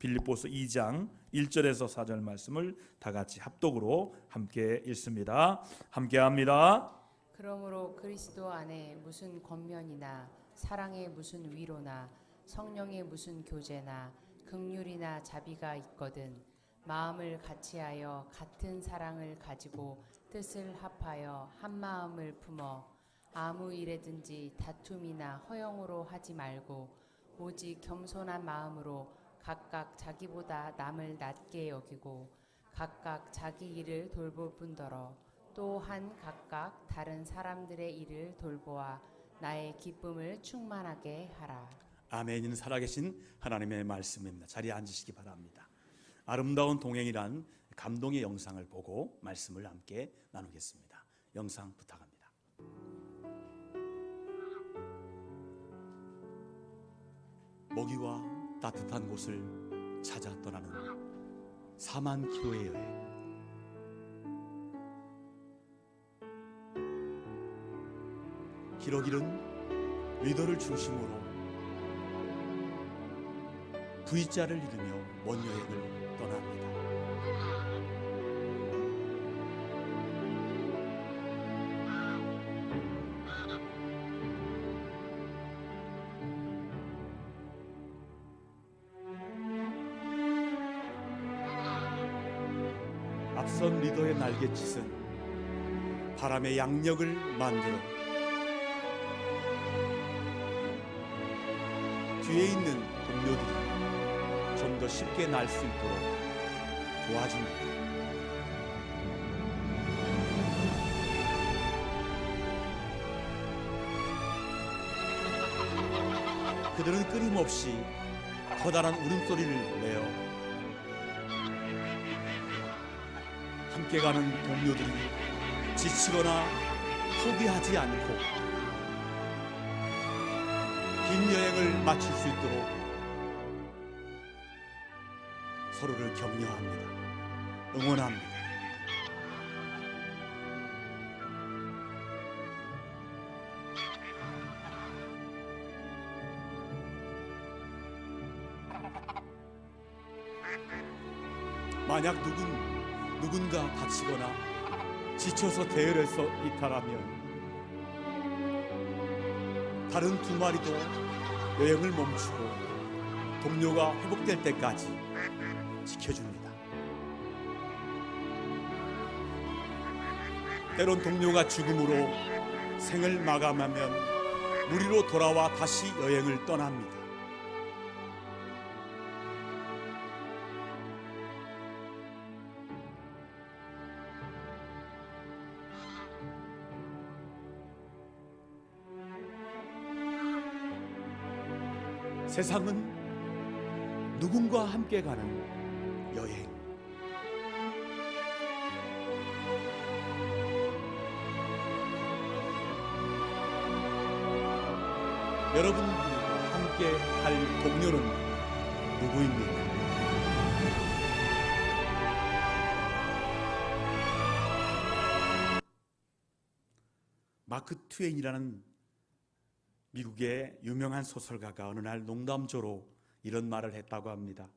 빌립보서 2장 1절에서 4절 말씀을 다 같이 합독으로 함께 읽습니다. 함께 합니다. 그러므로 그리스도 안에 무슨 권면이나 사랑의 무슨 위로나 성령의 무슨 교제나 긍휼이나 자비가 있거든 마음을 같이하여 같은 사랑을 가지고 뜻을 합하여 한 마음을 품어 아무 일에든지 다툼이나 허영으로 하지 말고 오직 겸손한 마음으로 각각 자기보다 남을 낮게 여기고 각각 자기 일을 돌볼 뿐더러 또한 각각 다른 사람들의 일을 돌보아 나의 기쁨을 충만하게 하라. 아멘은 살아계신 하나님의 말씀입니다. 자리에 앉으시기 바랍니다. 아름다운 동행이란 감동의 영상을 보고 말씀을 함께 나누겠습니다. 영상 부탁합니다. 먹이와 따뜻한 곳을 찾아 떠나는 4만 킬로의 여행. 기러기는 리더를 중심으로 V자를 이루며 먼 여행을 떠납니다. 앞선 리더의 날갯짓은 바람의 양력을 만들어 뒤에 있는 동료들이 좀 더 쉽게 날 수 있도록 도와줍니다. 그들은 끊임없이 커다란 울음소리를 내어 함께 가는 동료들이 지치거나 포기하지 않고 긴 여행을 마칠 수 있도록 서로를 격려합니다. 응원합니다. 만약 누군가 다치거나 지쳐서 대열에서 이탈하면 다른 두 마리도 여행을 멈추고 동료가 회복될 때까지 지켜줍니다. 때론 동료가 죽음으로 생을 마감하면 무리로 돌아와 다시 여행을 떠납니다. 세상은 누군가 함께 가는 여행. 여러분과 함께 할 동료는 누구입니까? 마크 트웨인이라는 미국의 유명한 소설가가 어느 날 농담조로 이런 말을 했다고 합니다.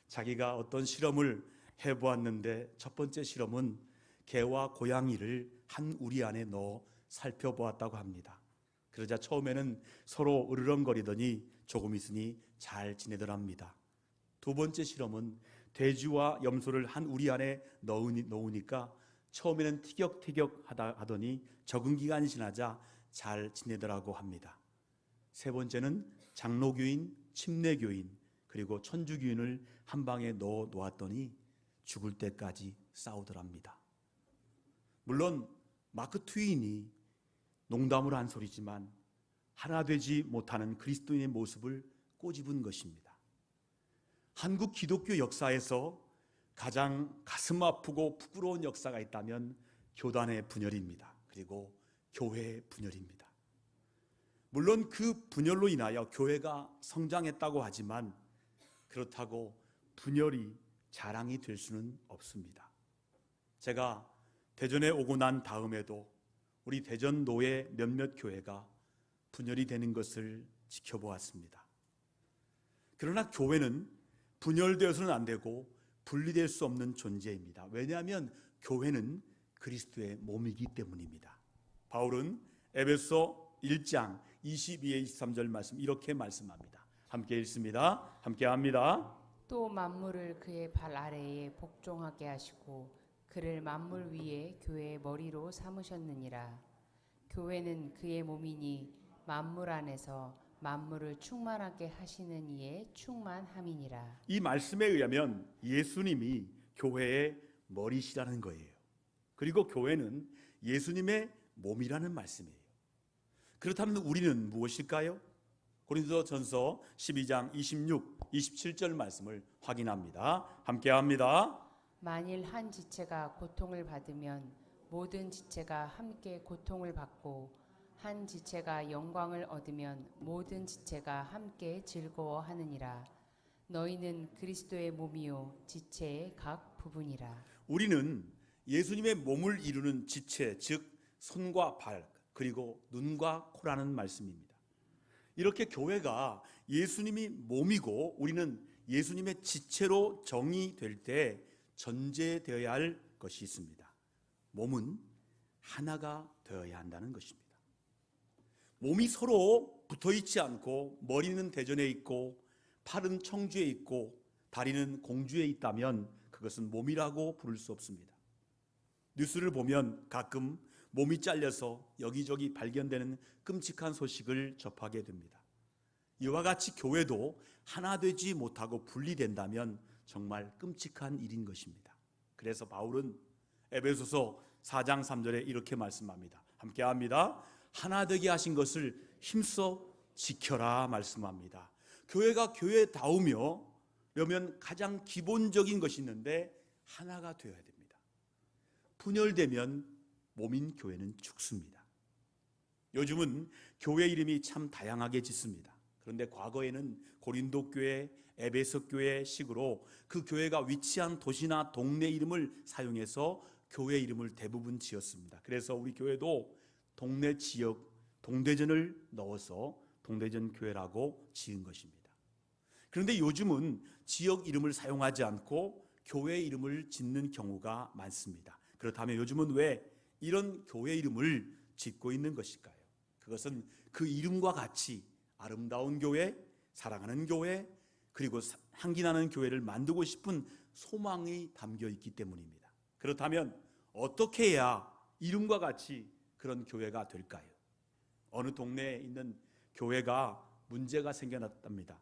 자기가 어떤 실험을 해보았는데 첫 번째 실험은 개와 고양이를 한 우리 안에 넣어 살펴보았다고 합니다. 그러자 처음에는 서로 으르렁거리더니 조금 있으니 잘 지내더랍니다. 두 번째 실험은 돼지와 염소를 한 우리 안에 넣으니까 처음에는 티격태격 하더니 적응 기간이 지나자 잘 지내더라고 합니다. 세 번째는 장로교인, 침례교인, 그리고 천주교인을 한 방에 넣어 놓았더니 죽을 때까지 싸우더랍니다. 물론 마크 트웨인이 농담으로 한 소리지만 하나 되지 못하는 그리스도인의 모습을 꼬집은 것입니다. 한국 기독교 역사에서 가장 가슴 아프고 부끄러운 역사가 있다면 교단의 분열입니다. 그리고 교회의 분열입니다. 물론 그 분열로 인하여 교회가 성장했다고 하지만 그렇다고 분열이 자랑이 될 수는 없습니다. 제가 대전에 오고 난 다음에도 우리 대전 노예 몇몇 교회가 분열이 되는 것을 지켜보았습니다. 그러나 교회는 분열되어서는 안 되고 분리될 수 없는 존재입니다. 왜냐하면 교회는 그리스도의 몸이기 때문입니다. 바울은 에베소 1장 22에 23절 말씀 이렇게 말씀합니다. 함께 읽습니다. 함께 합니다. 또 만물을 그의 발 아래에 복종하게 하시고 그를 만물 위에 교회의 머리로 삼으셨느니라. 교회는 그의 몸이니 만물 안에서 만물을 충만하게 하시는 이의 충만함이니라. 이 말씀에 의하면 예수님이 교회의 머리시라는 거예요. 그리고 교회는 예수님의 몸이라는 말씀이에요. 그렇다면 우리는 무엇일까요? 고린도전서 12장 26, 27절 말씀을 확인합니다. 함께 합니다. 만일 한 지체가 고통을 받으면 모든 지체가 함께 고통을 받고 한 지체가 영광을 얻으면 모든 지체가 함께 즐거워하느니라. 너희는 그리스도의 몸이요 지체의 각 부분이라. 우리는 예수님의 몸을 이루는 지체, 즉 손과 발, 그리고 눈과 코라는 말씀입니다. 이렇게 교회가 예수님이 몸이고 우리는 예수님의 지체로 정의될 때 전제되어야 할 것이 있습니다. 몸은 하나가 되어야 한다는 것입니다. 몸이 서로 붙어있지 않고 머리는 대전에 있고 팔은 청주에 있고 다리는 공주에 있다면 그것은 몸이라고 부를 수 없습니다. 뉴스를 보면 가끔 몸이 잘려서 여기저기 발견되는 끔찍한 소식을 접하게 됩니다. 이와 같이 교회도 하나 되지 못하고 분리된다면 정말 끔찍한 일인 것입니다. 그래서 바울은 에베소서 4장 3절에 이렇게 말씀합니다. 함께 합니다. 하나 되게 하신 것을 힘써 지켜라 말씀합니다. 교회가 교회다우며 그러면 가장 기본적인 것이 있는데 하나가 되어야 됩니다. 분열되면 몸인 교회는 죽습니다. 요즘은 교회 이름이 참 다양하게 짓습니다. 그런데 과거에는 고린도 교회, 에베소 교회 식으로 그 교회가 위치한 도시나 동네 이름을 사용해서 교회 이름을 대부분 지었습니다. 그래서 우리 교회도 동네 지역 동대전을 넣어서 동대전 교회라고 지은 것입니다. 그런데 요즘은 지역 이름을 사용하지 않고 교회 이름을 짓는 경우가 많습니다. 그렇다면 요즘은 왜 이런 교회 이름을 짓고 있는 것일까요? 그것은 그 이름과 같이 아름다운 교회, 사랑하는 교회, 그리고 향기나는 교회를 만들고 싶은 소망이 담겨 있기 때문입니다. 그렇다면 어떻게 해야 이름과 같이 그런 교회가 될까요? 어느 동네에 있는 교회가 문제가 생겨났답니다.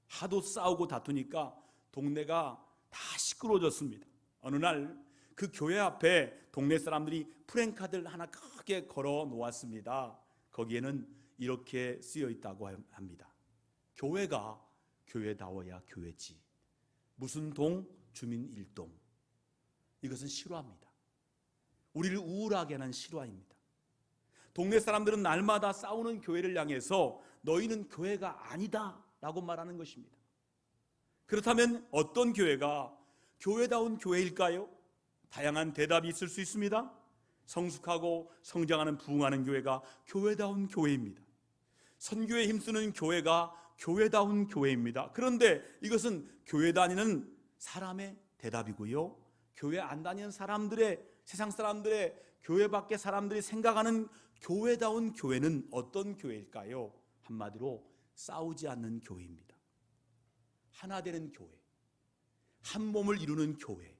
하도 싸우고 다투니까 동네가 다 시끄러워졌습니다. 어느 날 그 교회 앞에 동네 사람들이 프랭카드를 하나 크게 걸어 놓았습니다. 거기에는 이렇게 쓰여 있다고 합니다. 교회가 교회다워야 교회지. 무슨 동? 주민 일동. 이것은 실화입니다. 우리를 우울하게 하는 실화입니다. 동네 사람들은 날마다 싸우는 교회를 향해서 너희는 교회가 아니다 라고 말하는 것입니다. 그렇다면 어떤 교회가 교회다운 교회일까요? 다양한 대답이 있을 수 있습니다. 성숙하고 성장하는 부흥하는 교회가 교회다운 교회입니다. 선교에 힘쓰는 교회가 교회다운 교회입니다. 그런데 이것은 교회 다니는 사람의 대답이고요. 교회 안 다니는 사람들의, 세상 사람들의, 교회 밖의 사람들이 생각하는 교회다운 교회는 어떤 교회일까요? 한마디로 싸우지 않는 교회입니다. 하나 되는 교회, 한 몸을 이루는 교회.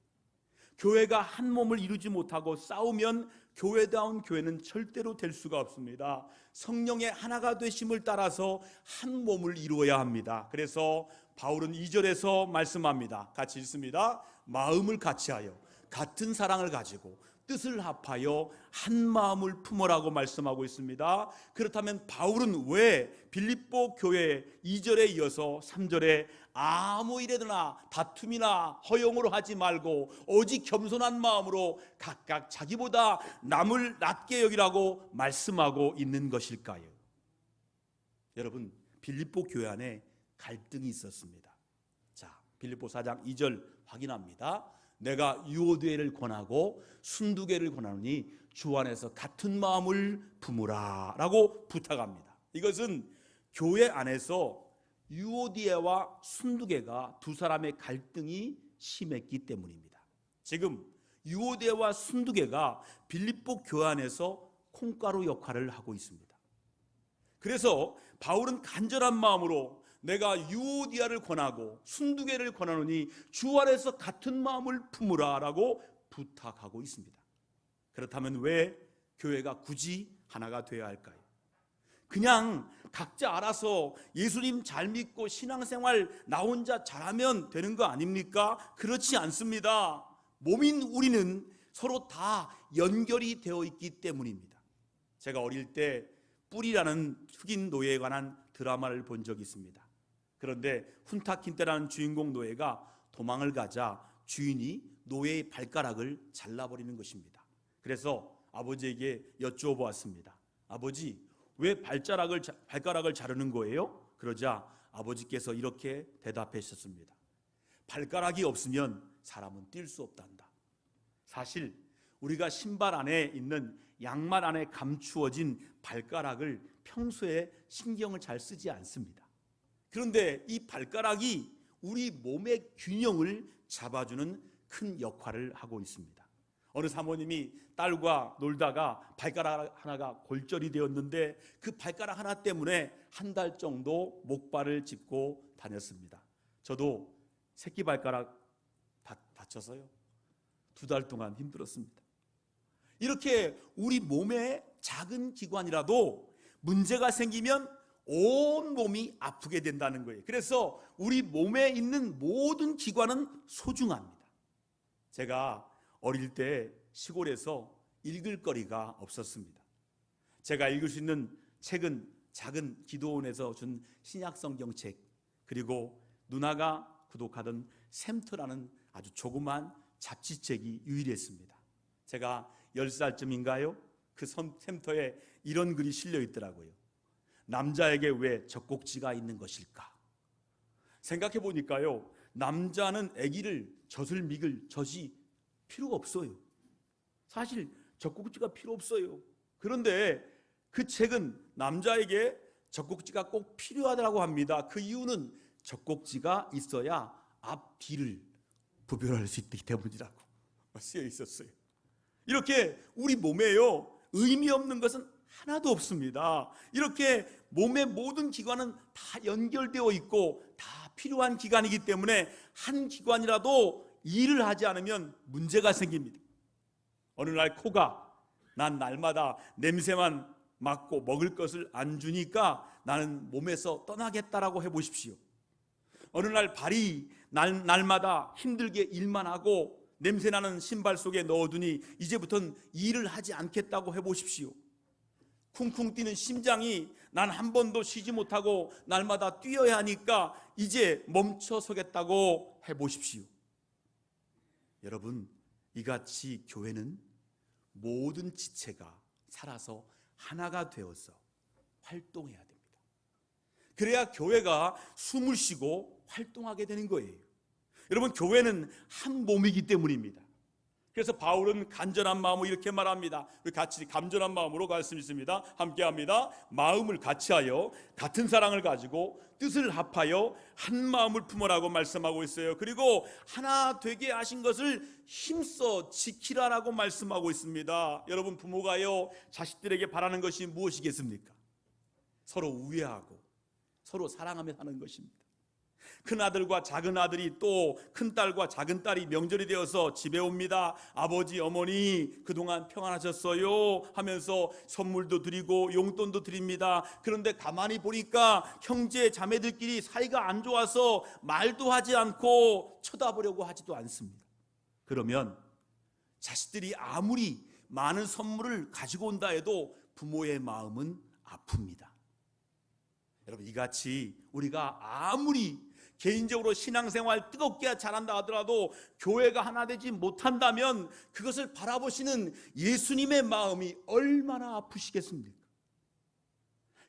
교회가 한 몸을 이루지 못하고 싸우면 교회다운 교회는 절대로 될 수가 없습니다. 성령의 하나가 되심을 따라서 한 몸을 이루어야 합니다. 그래서 바울은 2절에서 말씀합니다. 같이 읽습니다. 마음을 같이하여 같은 사랑을 가지고 뜻을 합하여 한 마음을 품으라고 말씀하고 있습니다. 그렇다면 바울은 왜 빌립보 교회 2절에 이어서 3절에 아무 일에나 다툼이나 허용으로 하지 말고 오직 겸손한 마음으로 각각 자기보다 남을 낮게 여기라고 말씀하고 있는 것일까요? 여러분, 빌립보 교회 안에 갈등이 있었습니다. 자, 빌립보 4장 2절 확인합니다. 내가 유오디게를 권하고 순두개를 권하노니 주 안에서 같은 마음을 품으라 라고 부탁합니다. 이것은 교회 안에서 유오디아와 순두계가 두 사람의 갈등이 심했기 때문입니다. 지금 유오디아와 순두계가 빌립보 교회 안에서 콩가루 역할을 하고 있습니다. 그래서 바울은 간절한 마음으로 내가 유오디아를 권하고 순두계를 권하노니 주 안에서 같은 마음을 품으라 라고 부탁하고 있습니다. 그렇다면 왜 교회가 굳이 하나가 되어야 할까요? 그냥 각자 알아서 예수님 잘 믿고 신앙생활 나 혼자 잘하면 되는 거 아닙니까? 그렇지 않습니다. 몸인 우리는 서로 다 연결이 되어 있기 때문입니다. 제가 어릴 때 뿔이라는 흑인 노예에 관한 드라마를 본 적이 있습니다. 그런데 훈타킨테라는 주인공 노예가 도망을 가자 주인이 노예의 발가락을 잘라버리는 것입니다. 그래서 아버지에게 여쭈어보았습니다. 아버지, 왜 발가락을 자르는 거예요? 그러자 아버지께서 이렇게 대답하셨습니다. 발가락이 없으면 사람은 뛸 수 없단다. 사실 우리가 신발 안에 있는 양말 안에 감추어진 발가락을 평소에 신경을 잘 쓰지 않습니다. 그런데 이 발가락이 우리 몸의 균형을 잡아주는 큰 역할을 하고 있습니다. 어느 사모님이 딸과 놀다가 발가락 하나가 골절이 되었는데 그 발가락 하나 때문에 한 달 정도 목발을 짚고 다녔습니다. 저도 새끼 발가락 다쳐서요 2달 동안 힘들었습니다. 이렇게 우리 몸의 작은 기관이라도 문제가 생기면 온 몸이 아프게 된다는 거예요. 그래서 우리 몸에 있는 모든 기관은 소중합니다. 제가 어릴 때 시골에서 읽을 거리가 없었습니다. 제가 읽을 수 있는 책은 작은 기도원에서 준 신약성경책, 그리고 누나가 구독하던 샘터라는 아주 조그만 잡지책이 유일했습니다. 제가 10살쯤인가요? 그 샘터에 이런 글이 실려 있더라고요. 남자에게 왜 젖꼭지가 있는 것일까? 생각해 보니까요, 남자는 아기를 젖을 먹일 젖이 필요가 없어요. 사실 젖꼭지가 필요 없어요. 그런데 그 책은 남자에게 젖꼭지가 꼭 필요하다고 합니다. 그 이유는 젖꼭지가 있어야 앞뒤를 구별할 수 있기 때문이라고 쓰여 있었어요. 이렇게 우리 몸에요, 의미 없는 것은 하나도 없습니다. 이렇게 몸의 모든 기관은 다 연결되어 있고 다 필요한 기관이기 때문에 한 기관이라도 일을 하지 않으면 문제가 생깁니다. 어느 날 코가 난 날마다 냄새만 맡고 먹을 것을 안 주니까 나는 몸에서 떠나겠다라고 해보십시오. 어느 날 발이 날마다 힘들게 일만 하고 냄새나는 신발 속에 넣어두니 이제부터는 일을 하지 않겠다고 해보십시오. 쿵쿵 뛰는 심장이 난 한 번도 쉬지 못하고 날마다 뛰어야 하니까 이제 멈춰서겠다고 해보십시오. 여러분, 이같이 교회는 모든 지체가 살아서 하나가 되어서 활동해야 됩니다. 그래야 교회가 숨을 쉬고 활동하게 되는 거예요. 여러분, 교회는 한 몸이기 때문입니다. 그래서 바울은 간절한 마음으로 이렇게 말합니다. 우리 같이 간절한 마음으로 갈 수 있습니다. 함께 합니다. 마음을 같이하여 같은 사랑을 가지고 뜻을 합하여 한 마음을 품으라고 말씀하고 있어요. 그리고 하나 되게 하신 것을 힘써 지키라라고 말씀하고 있습니다. 여러분, 부모가요 자식들에게 바라는 것이 무엇이겠습니까? 서로 우애하고 서로 사랑하며 사는 것입니다. 큰아들과 작은아들이 또 큰딸과 작은딸이 명절이 되어서 집에 옵니다. 아버지, 어머니 그동안 평안하셨어요 하면서 선물도 드리고 용돈도 드립니다. 그런데 가만히 보니까 형제 자매들끼리 사이가 안 좋아서 말도 하지 않고 쳐다보려고 하지도 않습니다. 그러면 자식들이 아무리 많은 선물을 가지고 온다 해도 부모의 마음은 아픕니다. 여러분, 이같이 우리가 아무리 개인적으로 신앙생활 뜨겁게 잘한다 하더라도 교회가 하나 되지 못한다면 그것을 바라보시는 예수님의 마음이 얼마나 아프시겠습니까?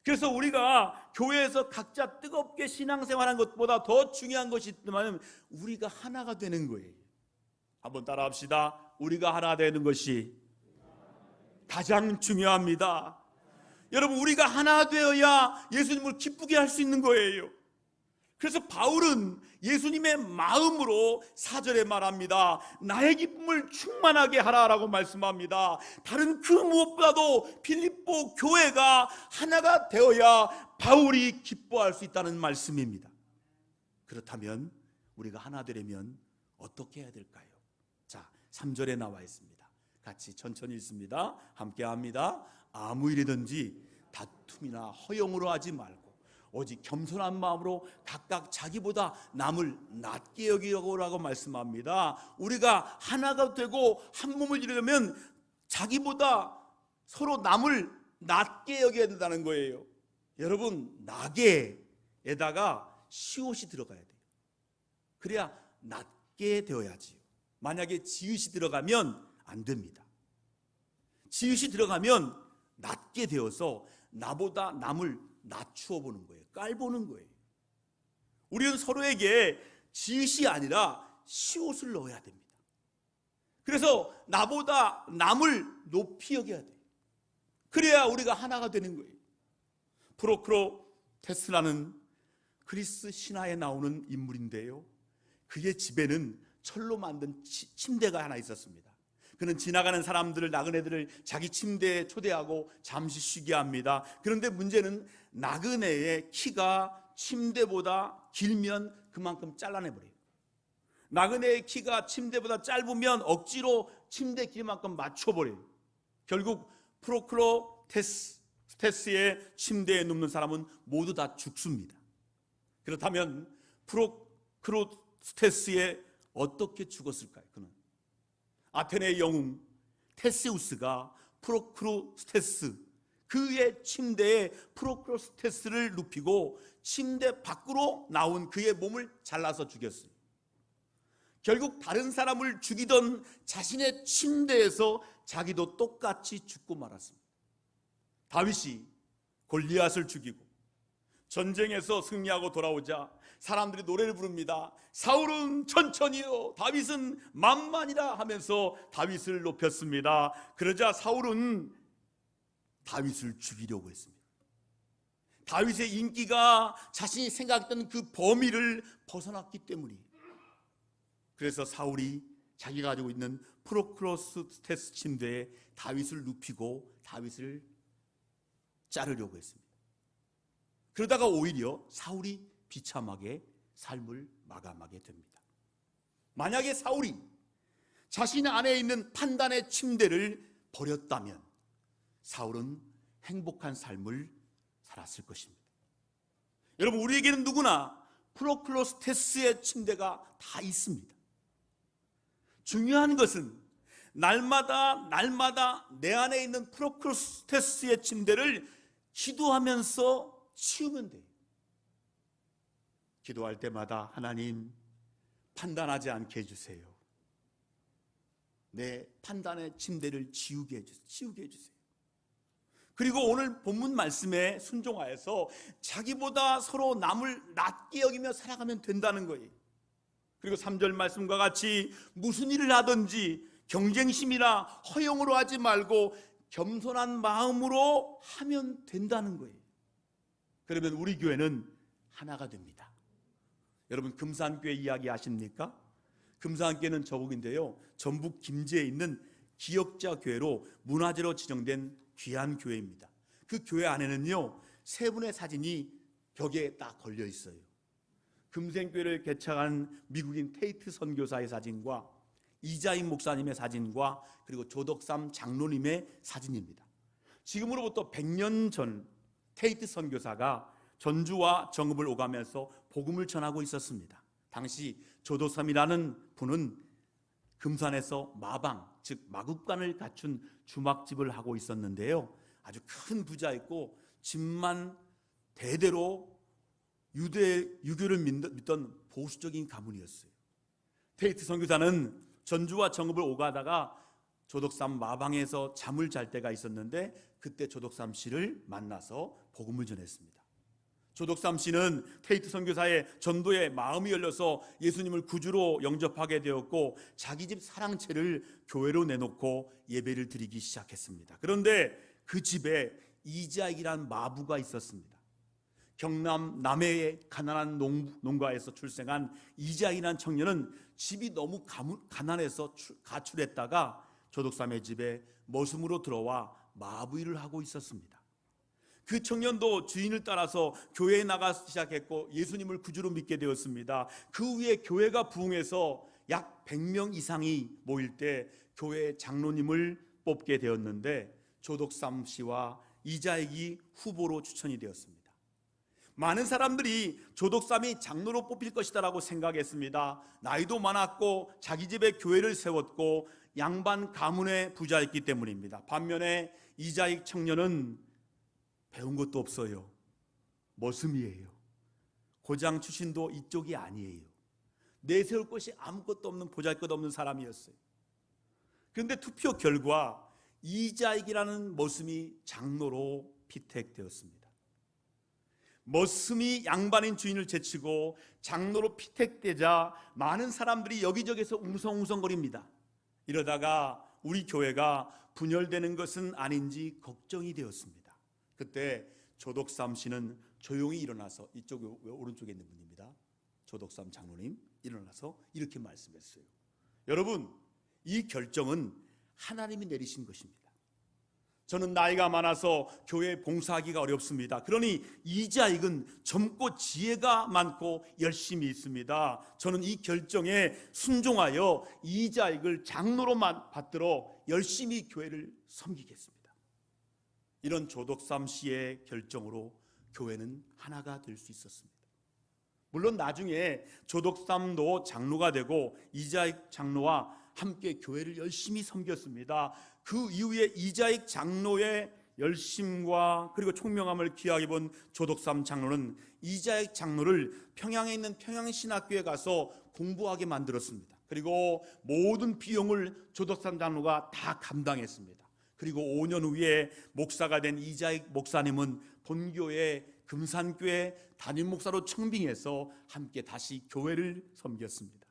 그래서 우리가 교회에서 각자 뜨겁게 신앙생활하는 것보다 더 중요한 것이 있다면 우리가 하나가 되는 거예요. 한번 따라합시다. 우리가 하나 되는 것이 가장 중요합니다. 여러분, 우리가 하나 되어야 예수님을 기쁘게 할 수 있는 거예요. 그래서 바울은 예수님의 마음으로 4절에 말합니다. 나의 기쁨을 충만하게 하라라고 말씀합니다. 다른 그 무엇보다도 빌립보 교회가 하나가 되어야 바울이 기뻐할 수 있다는 말씀입니다. 그렇다면 우리가 하나 되려면 어떻게 해야 될까요? 자, 3절에 나와 있습니다. 같이 천천히 읽습니다. 함께 합니다. 아무 일이든지 다툼이나 허용으로 하지 말고 오직 겸손한 마음으로 각각 자기보다 남을 낮게 여기라고 말씀합니다. 우리가 하나가 되고 한 몸을 이루려면 자기보다 서로 남을 낮게 여겨야 된다는 거예요. 여러분, 나게에다가 시옷이 들어가야 돼요. 그래야 낮게 되어야지요. 만약에 지읒이 들어가면 안 됩니다. 지읒이 들어가면 낮게 되어서 나보다 남을 낮추어 보는 거예요. 깔보는 거예요. 우리는 서로에게 지읒이 아니라 시옷을 넣어야 됩니다. 그래서 나보다 남을 높이 여겨야 돼요. 그래야 우리가 하나가 되는 거예요. 프로크로테스라는 그리스 신화에 나오는 인물인데요, 그의 집에는 철로 만든 침대가 하나 있었습니다. 그는 지나가는 사람들을, 나그네들을 자기 침대에 초대하고 잠시 쉬게 합니다. 그런데 문제는 나그네의 키가 침대보다 길면 그만큼 잘라내버려요. 나그네의 키가 침대보다 짧으면 억지로 침대 길이만큼 맞춰버려요. 결국 프로크로테스의 침대에 눕는 사람은 모두 다 죽습니다. 그렇다면 프로크로테스의 어떻게 죽었을까요? 그는 아테네의 영웅 테세우스가 프로크로스테스, 그의 침대에 프로크로스테스를 눕히고 침대 밖으로 나온 그의 몸을 잘라서 죽였어요. 결국 다른 사람을 죽이던 자신의 침대에서 자기도 똑같이 죽고 말았습니다. 다윗이 골리앗을 죽이고 전쟁에서 승리하고 돌아오자 사람들이 노래를 부릅니다. 사울은 천천히요, 다윗은 만만이라 하면서 다윗을 높였습니다. 그러자 사울은 다윗을 죽이려고 했습니다. 다윗의 인기가 자신이 생각했던 그 범위를 벗어났기 때문이에요. 그래서 사울이 자기가 가지고 있는 프로크로스테스 침대에 다윗을 눕히고 다윗을 자르려고 했습니다. 그러다가 오히려 사울이 비참하게 삶을 마감하게 됩니다. 만약에 사울이 자신 안에 있는 판단의 침대를 버렸다면 사울은 행복한 삶을 살았을 것입니다. 여러분, 우리에게는 누구나 프로클로스테스의 침대가 다 있습니다. 중요한 것은 날마다 내 안에 있는 프로클로스테스의 침대를 기도하면서 치우면 돼요. 기도할 때마다 하나님, 판단하지 않게 해주세요. 내 판단의 침대를 치우게 해주세요. 그리고 오늘 본문 말씀에 순종하여서 자기보다 서로 남을 낮게 여기며 살아가면 된다는 거예요. 그리고 3절 말씀과 같이 무슨 일을 하든지 경쟁심이나 허용으로 하지 말고 겸손한 마음으로 하면 된다는 거예요. 그러면 우리 교회는 하나가 됩니다. 여러분, 금산교회 이야기 아십니까? 금산교회는 저북인데요, 전북 김제에 있는 기역자 교회로 문화재로 지정된 귀한 교회입니다. 그 교회 안에는요, 세 분의 사진이 벽에 딱 걸려 있어요. 금생교회를 개척한 미국인 테이트 선교사의 사진과 이자임 목사님의 사진과 그리고 조덕삼 장로님의 사진입니다. 지금으로부터 100년 전 테이트 선교사가 전주와 정읍을 오가면서 복음을 전하고 있었습니다. 당시 조덕삼이라는 분은 금산에서 마방, 즉 마국간을 갖춘 주막집을 하고 있었는데요, 아주 큰 부자였고 집만 대대로 유교를 믿던 보수적인 가문이었어요. 테이트 선교사는 전주와 정읍을 오가다가 조덕삼 마방에서 잠을 잘 때가 있었는데 그때 조덕삼 씨를 만나서 복음을 전했습니다. 조덕삼 씨는 테이트 선교사의 전도에 마음이 열려서 예수님을 구주로 영접하게 되었고 자기 집 사랑채를 교회로 내놓고 예배를 드리기 시작했습니다. 그런데 그 집에 이자익이란 마부가 있었습니다. 경남 남해의 가난한 농가에서 출생한 이자익이라는 청년은 집이 너무 가난해서 가출했다가 조덕삼의 집에 머슴으로 들어와 마부일을 하고 있었습니다. 그 청년도 주인을 따라서 교회에 나가기 시작했고 예수님을 구주로 믿게 되었습니다. 그 후에 교회가 부흥해서 약 100명 이상이 모일 때 교회 장로님을 뽑게 되었는데 조덕삼 씨와 이자익이 후보로 추천이 되었습니다. 많은 사람들이 조덕삼이 장로로 뽑힐 것이다라고 생각했습니다. 나이도 많았고 자기 집에 교회를 세웠고 양반 가문의 부자였기 때문입니다. 반면에 이자익 청년은 배운 것도 없어요. 머슴이에요. 고장 출신도 이쪽이 아니에요. 내세울 것이 아무것도 없는 보잘것없는 사람이었어요. 그런데 투표 결과 이자익이라는 머슴이 장로로 피택되었습니다. 머슴이 양반인 주인을 제치고 장로로 피택되자 많은 사람들이 여기저기서 웅성웅성거립니다. 이러다가 우리 교회가 분열되는 것은 아닌지 걱정이 되었습니다. 그때 조덕삼 씨는 조용히 일어나서, 이쪽 오른쪽에 있는 분입니다. 조덕삼 장로님 일어나서 이렇게 말씀했어요. 여러분, 이 결정은 하나님이 내리신 것입니다. 저는 나이가 많아서 교회에 봉사하기가 어렵습니다. 그러니 이자익은 젊고 지혜가 많고 열심히 있습니다. 저는 이 결정에 순종하여 이자익을 장로로만 받들어 열심히 교회를 섬기겠습니다. 이런 조덕삼 씨의 결정으로 교회는 하나가 될 수 있었습니다. 물론 나중에 조덕삼도 장로가 되고 이자익 장로와 함께 교회를 열심히 섬겼습니다. 그 이후에 이자익 장로의 열심과 그리고 총명함을 귀하게 본 조덕삼 장로는 이자익 장로를 평양에 있는 평양신학교에 가서 공부하게 만들었습니다. 그리고 모든 비용을 조덕삼 장로가 다 감당했습니다. 그리고 5년 후에 목사가 된 이자익 목사님은 본교회 금산교회 담임 목사로 청빙해서 함께 다시 교회를 섬겼습니다.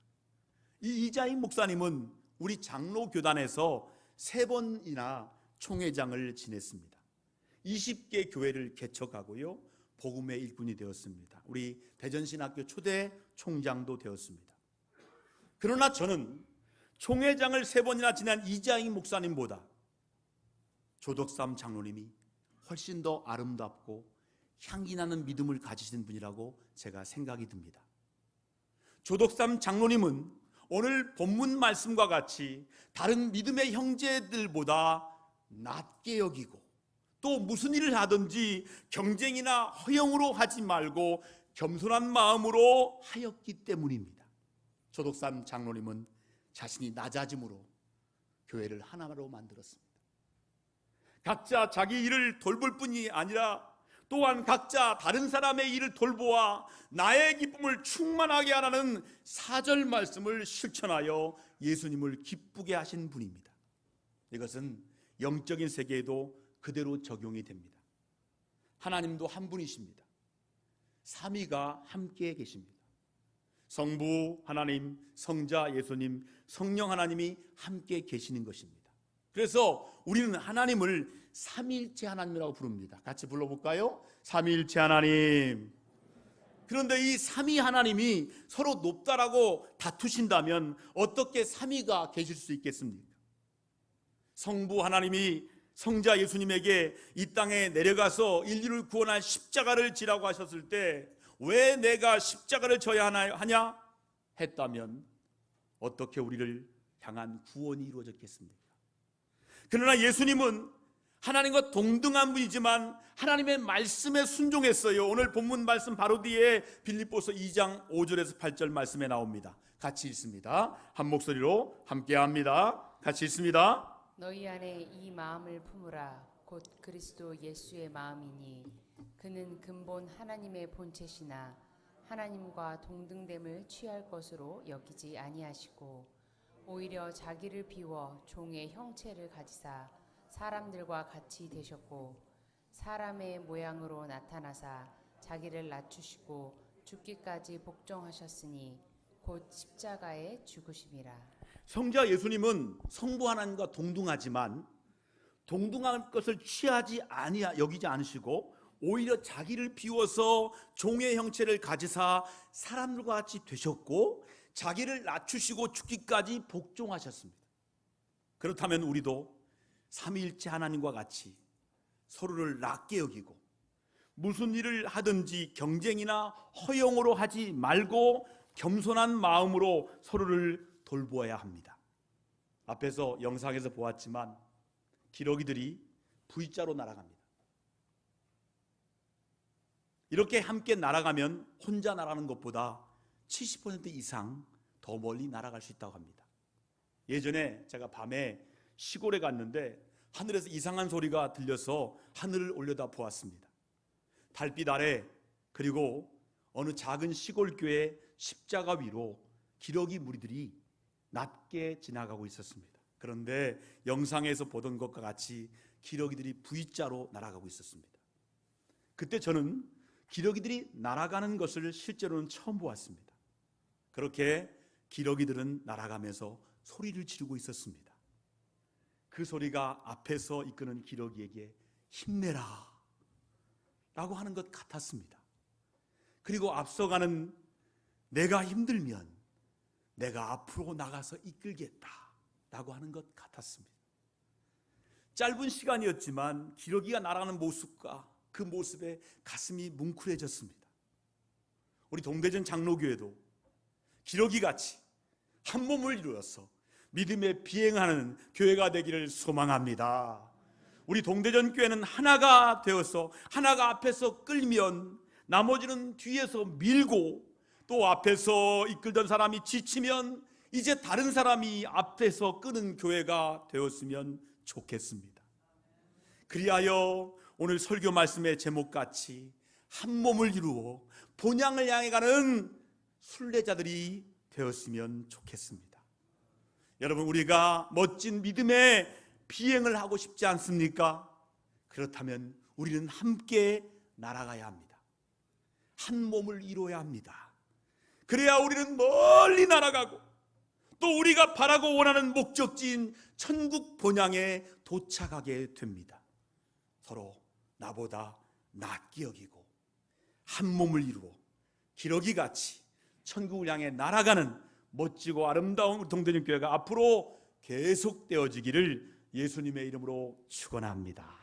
이 이자익 목사님은 우리 장로교단에서 3번이나 총회장을 지냈습니다. 20개 교회를 개척하고요, 복음의 일꾼이 되었습니다. 우리 대전신학교 초대 총장도 되었습니다. 그러나 저는 총회장을 3번이나 지난 이자익 목사님보다 조덕삼 장로님이 훨씬 더 아름답고 향기 나는 믿음을 가지신 분이라고 제가 생각이 듭니다. 조덕삼 장로님은 오늘 본문 말씀과 같이 다른 믿음의 형제들보다 낮게 여기고 또 무슨 일을 하든지 경쟁이나 허영으로 하지 말고 겸손한 마음으로 하였기 때문입니다. 조덕삼 장로님은 자신이 낮아짐으로 교회를 하나로 만들었습니다. 각자 자기 일을 돌볼 뿐이 아니라 또한 각자 다른 사람의 일을 돌보아 나의 기쁨을 충만하게 하라는 4절 말씀을 실천하여 예수님을 기쁘게 하신 분입니다. 이것은 영적인 세계에도 그대로 적용이 됩니다. 하나님도 한 분이십니다. 삼위가 함께 계십니다. 성부 하나님, 성자 예수님, 성령 하나님이 함께 계시는 것입니다. 그래서 우리는 하나님을 삼위일체 하나님이라고 부릅니다. 같이 불러볼까요? 삼위일체 하나님. 그런데 이 삼위 하나님이 서로 높다라고 다투신다면 어떻게 삼위가 계실 수 있겠습니까? 성부 하나님이 성자 예수님에게 이 땅에 내려가서 인류를 구원할 십자가를 지라고 하셨을 때 왜 내가 십자가를 져야 하냐 했다면 어떻게 우리를 향한 구원이 이루어졌겠습니까? 그러나 예수님은 하나님과 동등한 분이지만 하나님의 말씀에 순종했어요. 오늘 본문 말씀 바로 뒤에 빌립보서 2장 5절에서 8절 말씀에 나옵니다. 같이 읽습니다. 한 목소리로 함께 합니다. 같이 읽습니다. 너희 안에 이 마음을 품으라. 곧 그리스도 예수의 마음이니 그는 근본 하나님의 본체시나 하나님과 동등됨을 취할 것으로 여기지 아니하시고 오히려 자기를 비워 종의 형체를 가지사 사람들과 같이 되셨고 사람의 모양으로 나타나사 자기를 낮추시고 죽기까지 복종하셨으니 곧 십자가에 죽으심이라. 성자 예수님은 성부 하나님과 동등하지만 동등한 것을 여기지 않으시고 오히려 자기를 비워서 종의 형체를 가지사 사람들과 같이 되셨고 자기를 낮추시고 죽기까지 복종하셨습니다. 그렇다면 우리도 삼위일체 하나님과 같이 서로를 낮게 여기고 무슨 일을 하든지 경쟁이나 허영으로 하지 말고 겸손한 마음으로 서로를 돌보아야 합니다. 앞에서 영상에서 보았지만 기러기들이 V자로 날아갑니다. 이렇게 함께 날아가면 혼자 날아가는 것보다 70% 이상 더 멀리 날아갈 수 있다고 합니다. 예전에 제가 밤에 시골에 갔는데 하늘에서 이상한 소리가 들려서 하늘을 올려다 보았습니다. 달빛 아래 그리고 어느 작은 시골 교회 십자가 위로 기러기 무리들이 낮게 지나가고 있었습니다. 그런데 영상에서 보던 것과 같이 기러기들이 V자로 날아가고 있었습니다. 그때 저는 기러기들이 날아가는 것을 실제로는 처음 보았습니다. 그렇게 기러기들은 날아가면서 소리를 지르고 있었습니다. 그 소리가 앞에서 이끄는 기러기에게 힘내라 라고 하는 것 같았습니다. 그리고 앞서가는 내가 힘들면 내가 앞으로 나가서 이끌겠다 라고 하는 것 같았습니다. 짧은 시간이었지만 기러기가 날아가는 모습과 그 모습에 가슴이 뭉클해졌습니다. 우리 동대전 장로교회도 기러기같이 한 몸을 이루어서 믿음에 비행하는 교회가 되기를 소망합니다. 우리 동대전 교회는 하나가 되어서 하나가 앞에서 끌면 나머지는 뒤에서 밀고 또 앞에서 이끌던 사람이 지치면 이제 다른 사람이 앞에서 끄는 교회가 되었으면 좋겠습니다. 그리하여 오늘 설교 말씀의 제목같이 한 몸을 이루어 본향을 향해 가는 순례자들이 되었으면 좋겠습니다. 여러분, 우리가 멋진 믿음의 비행을 하고 싶지 않습니까? 그렇다면 우리는 함께 날아가야 합니다. 한 몸을 이루어야 합니다. 그래야 우리는 멀리 날아가고 또 우리가 바라고 원하는 목적지인 천국 본향에 도착하게 됩니다. 서로 나보다 낮게 여기고 한 몸을 이루어 기러기같이 천국을 향해 날아가는 멋지고 아름다운 동대전 교회가 앞으로 계속되어지기를 예수님의 이름으로 축원합니다.